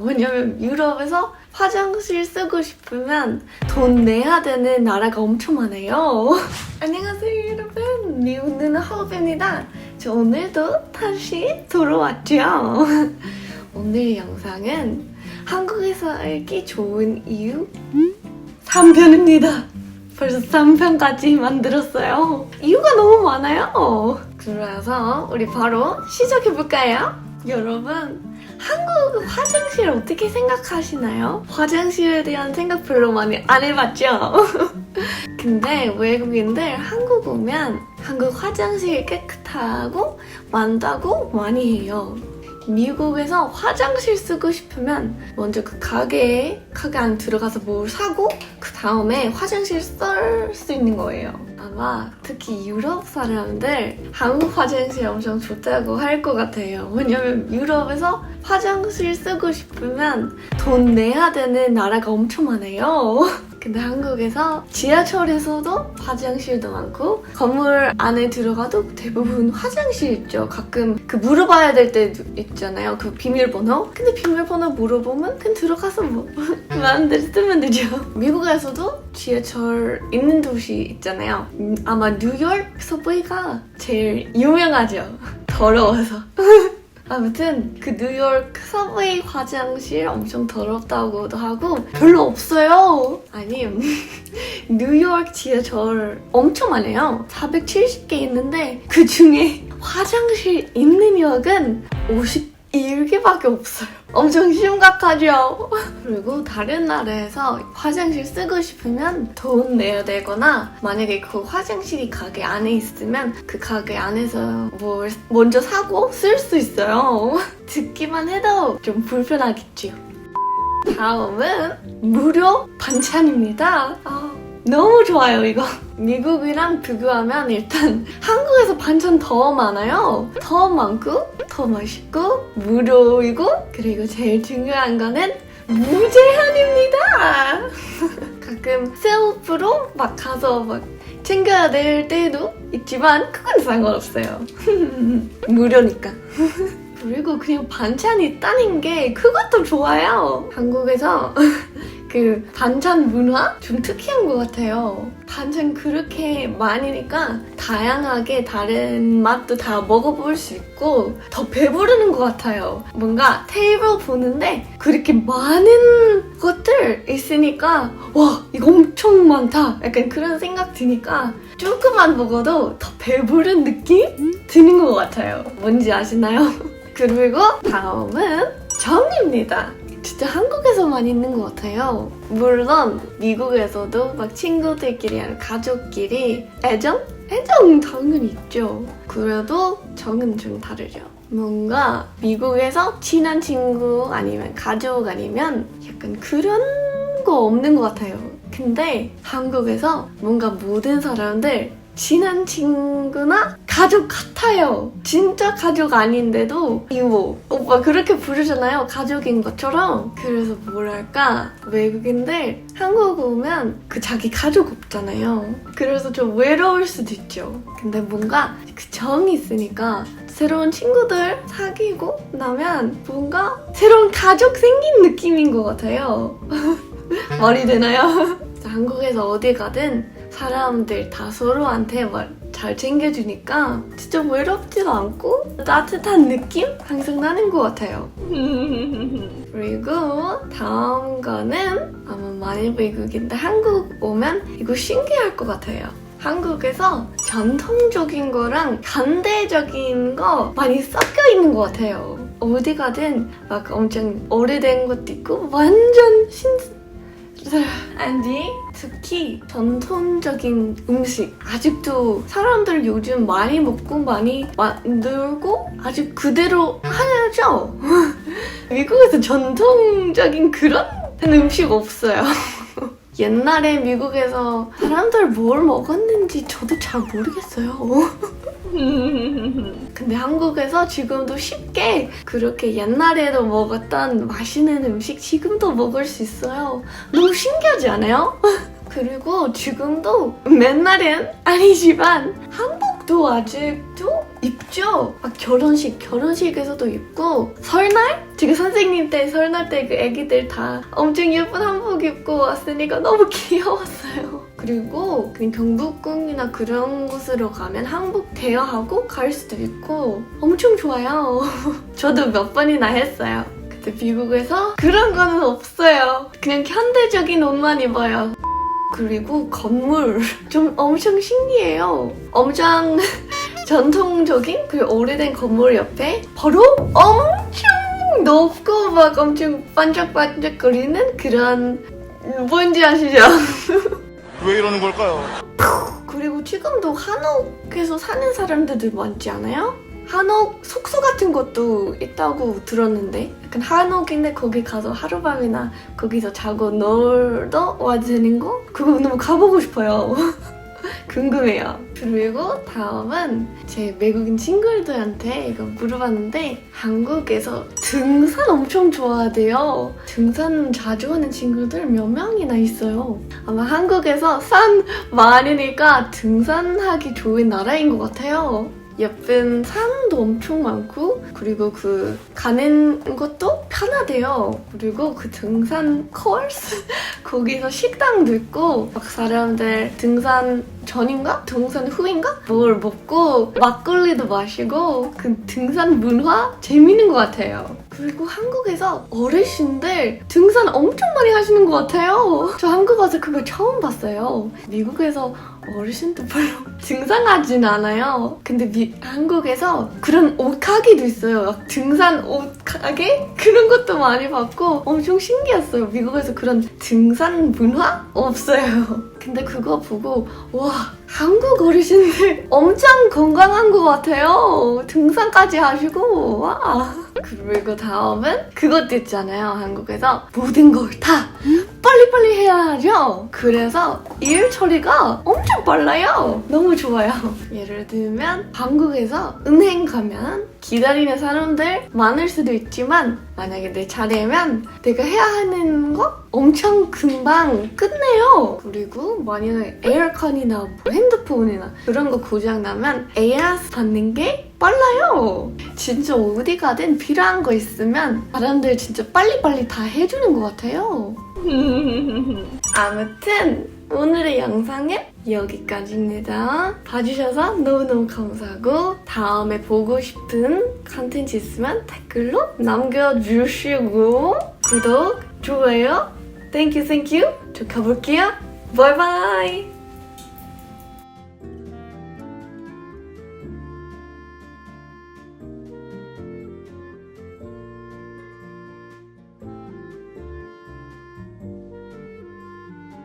왜냐면 유럽에서 화장실 쓰고 싶으면 돈 내야 되는 나라가 엄청 많아요. 안녕하세요 여러분, 미우는 하우입니다. 저 오늘도 다시 돌아왔죠. 오늘 영상은 한국에서 살기 좋은 이유 3편입니다. 벌써 3편까지 만들었어요. 이유가 너무 많아요. 그래서 우리 바로 시작해볼까요? 여러분, 한국 화장실 어떻게 생각하시나요? 화장실에 대한 생각 별로 많이 안 해봤죠? 근데 외국인들 한국 오면 한국 화장실 깨끗하고 많다고 많이 해요. 미국에서 화장실 쓰고 싶으면 먼저 그 가게 안 들어가서 뭘 사고 그 다음에 화장실 쓸 수 있는 거예요. 아마 특히 유럽 사람들 한국 화장실 엄청 좋다고 할 것 같아요. 왜냐면 유럽에서 화장실 쓰고 싶으면 돈 내야 되는 나라가 엄청 많아요. 근데 한국에서 지하철에서도 화장실도 많고 건물 안에 들어가도 대부분 화장실 있죠. 가끔 그 물어봐야 될 때 있잖아요. 그 비밀번호. 근데 비밀번호 물어보면 그냥 들어가서 뭐 마음대로 쓰면 되죠. 미국에서도 지하철 있는 도시 있잖아요. 아마 뉴욕 서브웨이가 제일 유명하죠. 더러워서. 아무튼 그 뉴욕 서브웨이 화장실 엄청 더럽다고도 하고 별로 없어요. 아니 뉴욕 지하철 엄청 많아요. 470개 있는데 그 중에 화장실 있는 역은 51개밖에 없어요. 엄청 심각하죠? 그리고 다른 나라에서 화장실 쓰고 싶으면 돈 내야 되거나 만약에 그 화장실이 가게 안에 있으면 그 가게 안에서 뭘 먼저 사고 쓸 수 있어요. 듣기만 해도 좀 불편하겠죠. 다음은 무료 반찬입니다. 너무 좋아요 이거. 미국이랑 비교하면 일단 한국에서 반찬 더 많아요. 더 많고 더 맛있고 무료이고 그리고 제일 중요한 거는 무제한입니다. 가끔 셀프로 막 가서 막 챙겨야 될 때도 있지만 그건 상관없어요. 무료니까. 그리고 그냥 반찬이 있다는 게 그것도 좋아요. 한국에서 그 반찬 문화 좀 특이한 것 같아요. 반찬 그렇게 많으니까 다양하게 다른 맛도 다 먹어볼 수 있고 더 배부르는 것 같아요. 뭔가 테이블 보는데 그렇게 많은 것들 있으니까 와 이거 엄청 많다 약간 그런 생각 드니까 조금만 먹어도 더 배부른 느낌 드는 것 같아요. 뭔지 아시나요? 그리고 다음은 정입니다. 진짜 한국에서만 있는 것 같아요. 물론 미국에서도 막 친구들끼리 아니면 가족끼리 애정 당연히 있죠. 그래도 정은 좀 다르죠. 뭔가 미국에서 친한 친구 아니면 가족 아니면 약간 그런 거 없는 것 같아요. 근데 한국에서 뭔가 모든 사람들 친한 친구나 가족 같아요. 진짜 가족 아닌데도 이모, 오빠 그렇게 부르잖아요. 가족인 것처럼. 그래서 뭐랄까 외국인들 한국 오면 그 자기 가족 없잖아요. 그래서 좀 외로울 수도 있죠. 근데 뭔가 그 정이 있으니까 새로운 친구들 사귀고 나면 뭔가 새로운 가족 생긴 느낌인 것 같아요. 말이 되나요? 한국에서 어디 가든 사람들 다 서로한테 잘 챙겨주니까 진짜 외롭지도 않고 따뜻한 느낌 항상 나는 것 같아요. 그리고 다음 거는 아마 많이 외국인데 한국 오면 이거 신기할 것 같아요. 한국에서 전통적인 거랑 현대적인 거 많이 섞여 있는 것 같아요. 어디 가든 막 엄청 오래된 것도 있고 완전 아니 특히 전통적인 음식 아직도 사람들 요즘 많이 먹고 많이 만들고 아직 그대로 하죠. 미국에서 전통적인 그런 음식 없어요. 옛날에 미국에서 사람들 뭘 먹었는지 저도 잘 모르겠어요. 근데 한국에서 지금도 쉽게 그렇게 옛날에도 먹었던 맛있는 음식 지금도 먹을 수 있어요. 너무 신기하지 않아요? 그리고 지금도 맨날은 아니지만 한복도 아직도 입죠. 입죠? 막 결혼식에서도 입고 설날? 지금 선생님 때 설날 때 그 애기들 다 엄청 예쁜 한복 입고 왔으니까 너무 귀여웠어요. 그리고 그냥 경복궁이나 그런 곳으로 가면 한복 대여하고 갈 수도 있고 엄청 좋아요. 저도 몇 번이나 했어요. 근데 미국에서 그런 거는 없어요. 그냥 현대적인 옷만 입어요. 그리고 건물 좀 엄청 신기해요. 엄청 전통적인 그 오래된 건물 옆에 바로 엄청 높고 막 엄청 반짝반짝거리는 그런 뭔지 아시죠? 왜 이러는 걸까요? 그리고 지금도 한옥에서 사는 사람들도 많지 않아요? 한옥 숙소 같은 것도 있다고 들었는데 약간 한옥인데 거기 가서 하룻밤이나 거기서 자고 놀다 와야 되는 거? 그거 너무 가보고 싶어요. 궁금해요. 그리고 다음은 제 외국인 친구들한테 이거 물어봤는데 한국에서 등산 엄청 좋아하대요. 등산 자주 하는 친구들 몇 명이나 있어요. 아마 한국에서 산 많으니까 등산하기 좋은 나라인 것 같아요. 예쁜 산도 엄청 많고 그리고 그 가는 것도 편하대요. 그리고 그 등산 코스 거기서 식당도 있고 막 사람들 등산 전인가? 등산 후인가? 뭘 먹고 막걸리도 마시고 그 등산 문화 재밌는 것 같아요. 그리고 한국에서 어르신들 등산 엄청 많이 하시는 것 같아요. 저 한국 와서 그거 처음 봤어요. 미국에서 어르신들 별로 등산하진 않아요. 근데 한국에서 그런 옷 가게도 있어요. 막 등산 옷 가게? 그런 것도 많이 봤고 엄청 신기했어요. 미국에서 그런 등산 문화? 없어요. 근데 그거 보고 와 한국 어르신들 엄청 건강한 것 같아요. 등산까지 하시고 와. 그리고 다음은 그것도 있잖아요. 한국에서 모든 걸 다 빨리빨리 해야 하죠. 그래서 일 처리가 엄청 빨라요. 너무 좋아요. 예를 들면 한국에서 은행 가면 기다리는 사람들 많을 수도 있지만 만약에 내 차례면 내가 해야 하는 거 엄청 금방 끝내요. 그리고 만약에 에어컨이나 뭐 핸드폰이나 그런 거 고장나면 AS 받는 게 빨라요. 진짜 어디 가든 필요한 거 있으면 사람들 진짜 빨리빨리 다 해주는 것 같아요. 아무튼 오늘의 영상은 여기까지입니다. 봐주셔서 너무너무 감사하고 다음에 보고 싶은 컨텐츠 있으면 댓글로 남겨주시고 구독, 좋아요, 땡큐 저 가볼게요. 바이바이.